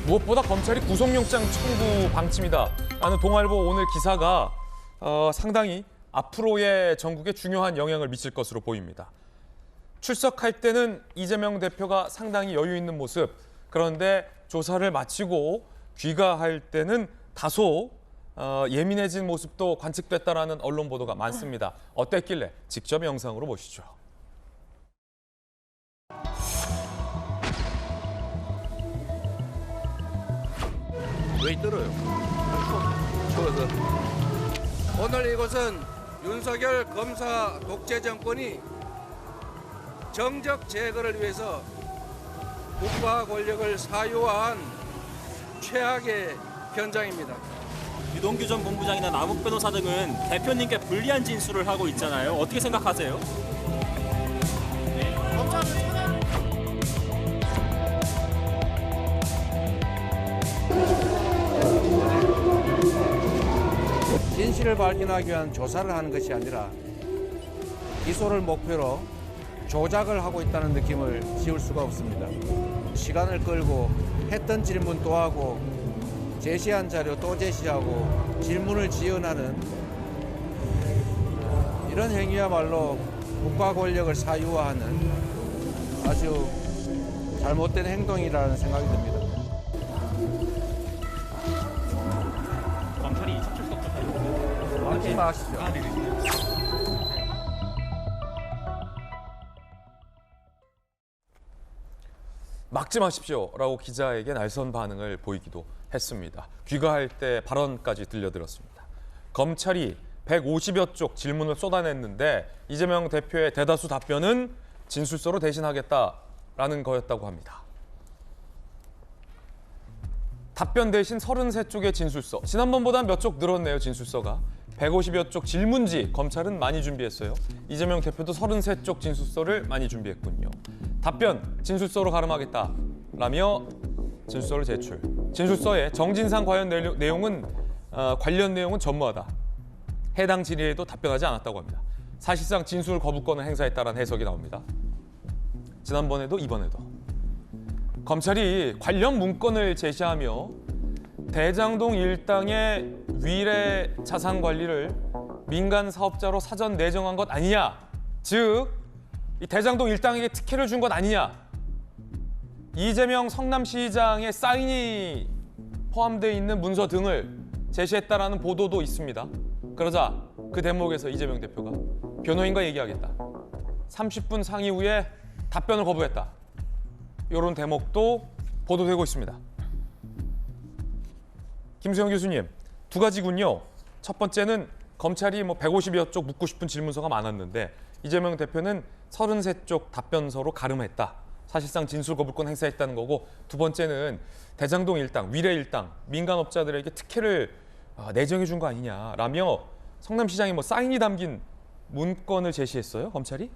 무엇보다 검찰이 구속영장 청구 방침이다 라는 동아일보 오늘 기사가 상당히 앞으로의 전국에 중요한 영향을 미칠 것으로 보입니다. 출석할 때는 이재명 대표가 상당히 여유 있는 모습, 그런데 조사를 마치고 귀가할 때는 다소 예민해진 모습도 관측됐다라는 언론 보도가 많습니다. 어땠길래 직접 영상으로 보시죠. 왜 떨어요? 추워서. 오늘 이곳은 윤석열 검사 독재 정권이 정적 제거를 위해서 국가 권력을 사유화한 최악의 현장입니다. 유동규 전 본부장이나 남욱 변호사 등은 대표님께 불리한 진술을 하고 있잖아요. 어떻게 생각하세요? 진실을 발견하기 위한 조사를 하는 것이 아니라 기소를 목표로 조작을 하고 있다는 느낌을 지울 수가 없습니다. 시간을 끌고 했던 질문 또 하고 제시한 자료 또 제시하고 질문을 지연하는 이런 행위야말로 국가 권력을 사유화하는 아주 잘못된 행동이라는 생각이 듭니다. 검찰이 석출석출하고 하지 마십시오. 막지 마십시오라고 기자에게 날선 반응을 보이기도 했습니다. 귀가할 때 발언까지 들려들었습니다. 검찰이 150여 쪽 질문을 쏟아냈는데 이재명 대표의 대다수 답변은 진술서로 대신하겠다라는 거였다고 합니다. 답변 대신 33쪽의 진술서. 지난번보다 몇 쪽 늘었네요, 진술서가. 150여 쪽 질문지 검찰은 많이 준비했어요. 이재명 대표도 33쪽 진술서를 많이 준비했군요. 답변, 진술서로 가름하겠다라며 진술서를 제출. 진술서에 정진상 관련 내용은 전무하다. 해당 질의에도 답변하지 않았다고 합니다. 사실상 진술 거부권을 행사했다는 해석이 나옵니다. 지난번에도 이번에도. 검찰이 관련 문건을 제시하며 대장동 일당의 위례 자산 관리를 민간 사업자로 사전 내정한 것 아니냐. 즉, 이 대장동 일당에게 특혜를 준 것 아니냐. 이재명 성남시장의 사인이 포함되어 있는 문서 등을 제시했다라는 보도도 있습니다. 그러자 그 대목에서 이재명 대표가 변호인과 얘기하겠다. 30분 상의 후에 답변을 거부했다. 이런 대목도 보도되고 있습니다. 김수영 교수님, 두 가지군요. 첫 번째는 검찰이 150여 쪽 묻고 싶은 질문서가 많았는데 이재명 대표는 33쪽 답변서로 가름했다. 사실상 진술 거부권 행사했다는 거고, 두 번째는 대장동 일당, 위례 일당, 민간업자들에게 특혜를 내정해 준 거 아니냐라며 성남시장이 사인이 담긴 문건을 제시했어요, 검찰이?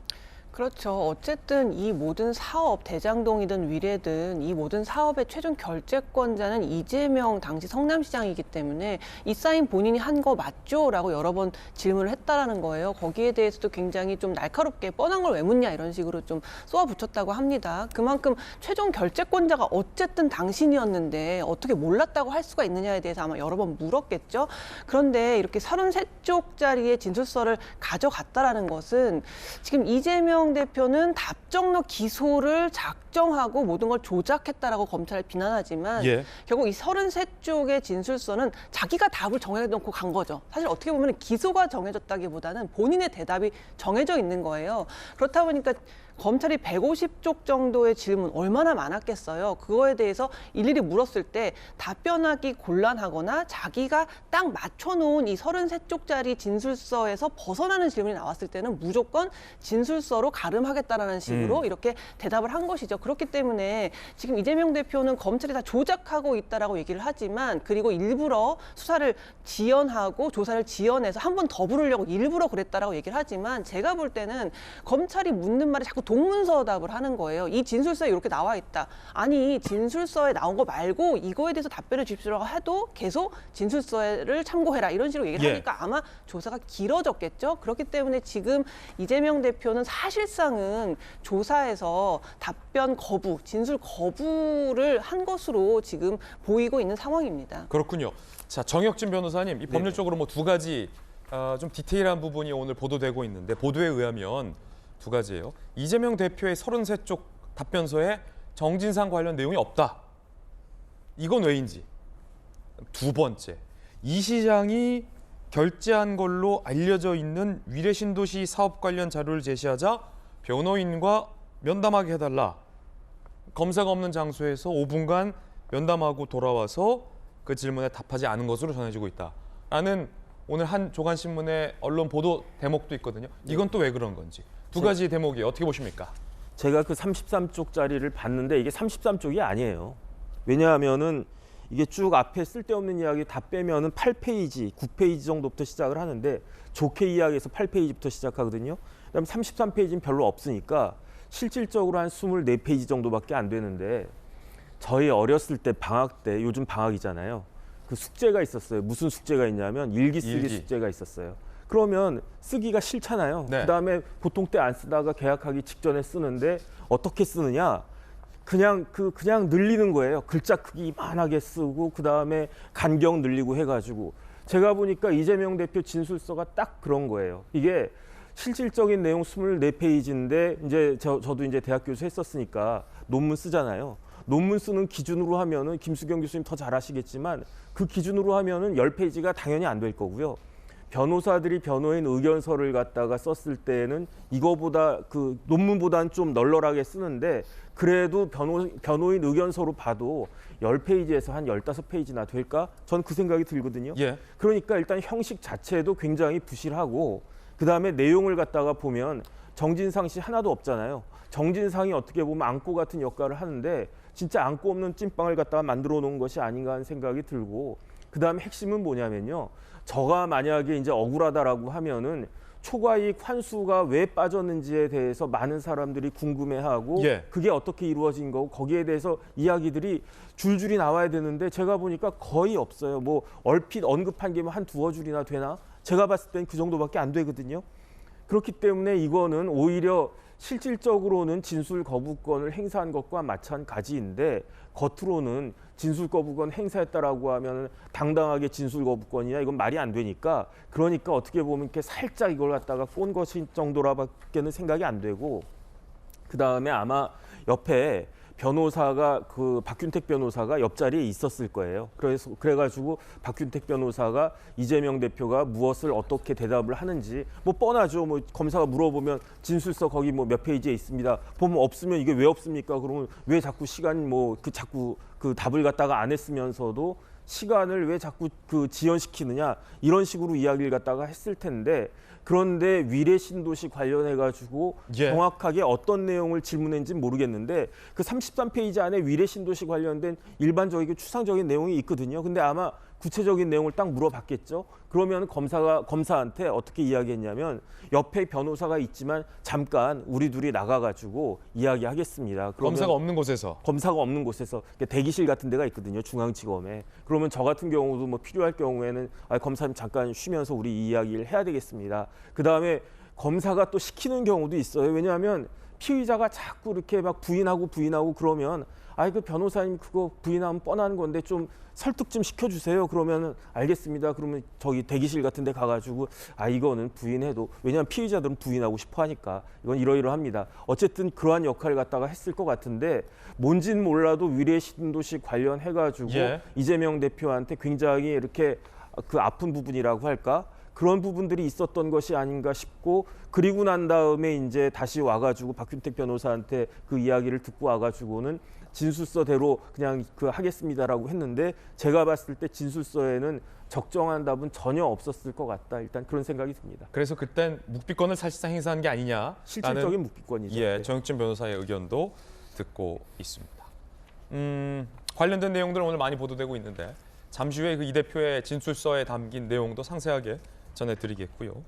그렇죠. 어쨌든 이 모든 사업, 대장동이든 위례든 이 모든 사업의 최종 결재권자는 이재명 당시 성남시장이기 때문에 이 사인 본인이 한 거 맞죠? 라고 여러 번 질문을 했다라는 거예요. 거기에 대해서도 굉장히 좀 날카롭게 뻔한 걸 왜 묻냐 이런 식으로 좀 쏘아붙였다고 합니다. 그만큼 최종 결재권자가 어쨌든 당신이었는데 어떻게 몰랐다고 할 수가 있느냐에 대해서 아마 여러 번 물었겠죠. 그런데 이렇게 33쪽짜리의 진술서를 가져갔다라는 것은 지금 이재명 대표는 답정너 기소를 작정하고 모든 걸 조작했다라고 검찰을 비난하지만 결국 이 33쪽의 진술서는 자기가 답을 정해놓고 간 거죠. 사실 어떻게 보면 기소가 정해졌다기보다는 본인의 대답이 정해져 있는 거예요. 그렇다 보니까 검찰이 150쪽 정도의 질문 얼마나 많았겠어요. 그거에 대해서 일일이 물었을 때 답변하기 곤란하거나 자기가 딱 맞춰놓은 이 33쪽짜리 진술서에서 벗어나는 질문이 나왔을 때는 무조건 진술서로 가름하겠다라는 식으로 이렇게 대답을 한 것이죠. 그렇기 때문에 지금 이재명 대표는 검찰이 다 조작하고 있다라고 얘기를 하지만, 그리고 일부러 수사를 지연하고 조사를 지연해서 한 번 더 부르려고 일부러 그랬다라고 얘기를 하지만, 제가 볼 때는 검찰이 묻는 말이 자꾸 동문서답을 하는 거예요. 이 진술서에 이렇게 나와 있다. 아니 진술서에 나온 거 말고 이거에 대해서 답변을 주십시오라고 해도 계속 진술서를 참고해라 이런 식으로 얘기를 예. 하니까 아마 조사가 길어졌겠죠. 그렇기 때문에 지금 이재명 대표는 사실상은 조사에서 답변 거부, 진술 거부를 한 것으로 지금 보이고 있는 상황입니다. 그렇군요. 자, 정혁진 변호사님, 이 법률적으로 뭐 두 가지 좀 디테일한 부분이 오늘 보도되고 있는데 보도에 의하면 두 가지예요. 이재명 대표의 33쪽 답변서에 정진상 관련 내용이 없다. 이건 왜인지. 두 번째, 이 시장이 결제한 걸로 알려져 있는 위례신도시 사업 관련 자료를 제시하자 변호인과 면담하게 해달라. 검사가 없는 장소에서 5분간 면담하고 돌아와서 그 질문에 답하지 않은 것으로 전해지고 있다라는 오늘 한 조간신문의 언론 보도 대목도 있거든요. 이건 또 왜 그런 건지. 두 가지 대목이 어떻게 보십니까? 제가 그 33쪽짜리를 봤는데 이게 33쪽이 아니에요. 왜냐하면은 이게 쭉 앞에 쓸데없는 이야기 다 빼면은 8페이지, 9페이지 정도부터 시작을 하는데 좋게 이야기해서 8페이지부터 시작하거든요. 그다음에 33페이지는 별로 없으니까 실질적으로 한 24페이지 정도밖에 안 되는데 저희 어렸을 때 방학 때 요즘 방학이잖아요. 그 숙제가 있었어요. 무슨 숙제가 있냐면 일기 쓰기 숙제가 있었어요. 그러면 쓰기가 싫잖아요. 네. 그다음에 보통 때 안 쓰다가 계약하기 직전에 쓰는데 어떻게 쓰느냐? 그냥 늘리는 거예요. 글자 크기 이만하게 쓰고 그다음에 간격 늘리고 해가지고 제가 보니까 이재명 대표 진술서가 딱 그런 거예요. 이게 실질적인 내용 24페이지인데 이제 저도 이제 대학 교수 했었으니까 논문 쓰잖아요. 논문 쓰는 기준으로 하면은 김수경 교수님 더 잘하시겠지만 그 기준으로 하면은 10페이지가 당연히 안 될 거고요. 변호사들이 변호인 의견서를 갖다가 썼을 때는 이거보다 그 논문보다는 좀 널널하게 쓰는데 그래도 변호인 의견서로 봐도 10페이지에서 한 15페이지나 될까? 전 그 생각이 들거든요. 예. 그러니까 일단 형식 자체도 굉장히 부실하고 그다음에 내용을 갖다가 보면 정진상 씨 하나도 없잖아요. 정진상이 어떻게 보면 앙꼬 같은 역할을 하는데 진짜 앙꼬 없는 찐빵을 갖다가 만들어 놓은 것이 아닌가 하는 생각이 들고 그다음에 핵심은 뭐냐면요. 저가 만약에 이제 억울하다라고 하면은 초과이익 환수가 왜 빠졌는지에 대해서 많은 사람들이 궁금해하고 예. 그게 어떻게 이루어진 거고 거기에 대해서 이야기들이 줄줄이 나와야 되는데 제가 보니까 거의 없어요. 뭐 얼핏 언급한 게 한 두어 줄이나 되나? 제가 봤을 땐 그 정도밖에 안 되거든요. 그렇기 때문에 이거는 오히려 실질적으로는 진술 거부권을 행사한 것과 마찬가지인데 겉으로는 진술 거부권 행사했다라고 하면 당당하게 진술 거부권이냐 이건 말이 안 되니까 그러니까 어떻게 보면 이렇게 살짝 이걸 갖다가 꼰 것인 정도라밖에는 생각이 안 되고 그 다음에 아마 옆에 변호사가 그 박균택 변호사가 옆자리에 있었을 거예요. 그래가지고 박균택 변호사가 이재명 대표가 무엇을 어떻게 대답을 하는지 뭐 뻔하죠. 뭐 검사가 물어보면 진술서 거기 뭐 몇 페이지에 있습니다. 보면 없으면 이게 왜 없습니까? 그러면 왜 자꾸 시간 뭐 자꾸 그 답을 갖다가 안 했으면서도 시간을 왜 자꾸 그 지연시키느냐 이런 식으로 이야기를 갖다가 했을 텐데 그런데 위례 신도시 관련해 가지고 예. 정확하게 어떤 내용을 질문했는지 모르겠는데 그 33페이지 안에 위례 신도시 관련된 일반적이고 추상적인 내용이 있거든요. 근데 아마 구체적인 내용을 딱 물어봤겠죠. 그러면 검사한테 어떻게 이야기했냐면 옆에 변호사가 있지만 잠깐 우리 둘이 나가가지고 이야기하겠습니다. 검사가 없는 곳에서. 검사가 없는 곳에서 대기실 같은 데가 있거든요. 중앙지검에. 그러면 저 같은 경우도 뭐 필요할 경우에는 검사님 잠깐 쉬면서 우리 이 이야기를 해야 되겠습니다. 그다음에 검사가 또 시키는 경우도 있어요. 왜냐하면 피의자가 자꾸 이렇게 막 부인하고 그러면 그 변호사님 그거 부인하면 뻔한 건데 좀 설득 좀 시켜주세요. 그러면 알겠습니다. 그러면 저기 대기실 같은 데 가가지고 이거는 부인해도 왜냐하면 피의자들은 부인하고 싶어 하니까 이건 이러이러합니다. 어쨌든 그러한 역할을 갖다가 했을 것 같은데 뭔진 몰라도 위례 신도시 관련해가지고 예. 이재명 대표한테 굉장히 이렇게 그 아픈 부분이라고 할까? 그런 부분들이 있었던 것이 아닌가 싶고 그리고 난 다음에 이제 다시 와가지고 박균택 변호사한테 그 이야기를 듣고 와가지고는 진술서대로 그냥 하겠습니다라고 했는데 제가 봤을 때 진술서에는 적정한 답은 전혀 없었을 것 같다. 일단 그런 생각이 듭니다. 그래서 그땐 묵비권을 사실상 행사한 게 아니냐. 실질적인 묵비권이죠. 예, 네. 정혁진 변호사의 의견도 듣고 있습니다. 관련된 내용들은 오늘 많이 보도되고 있는데 잠시 후에 그 이 대표의 진술서에 담긴 내용도 상세하게 전해드리겠고요.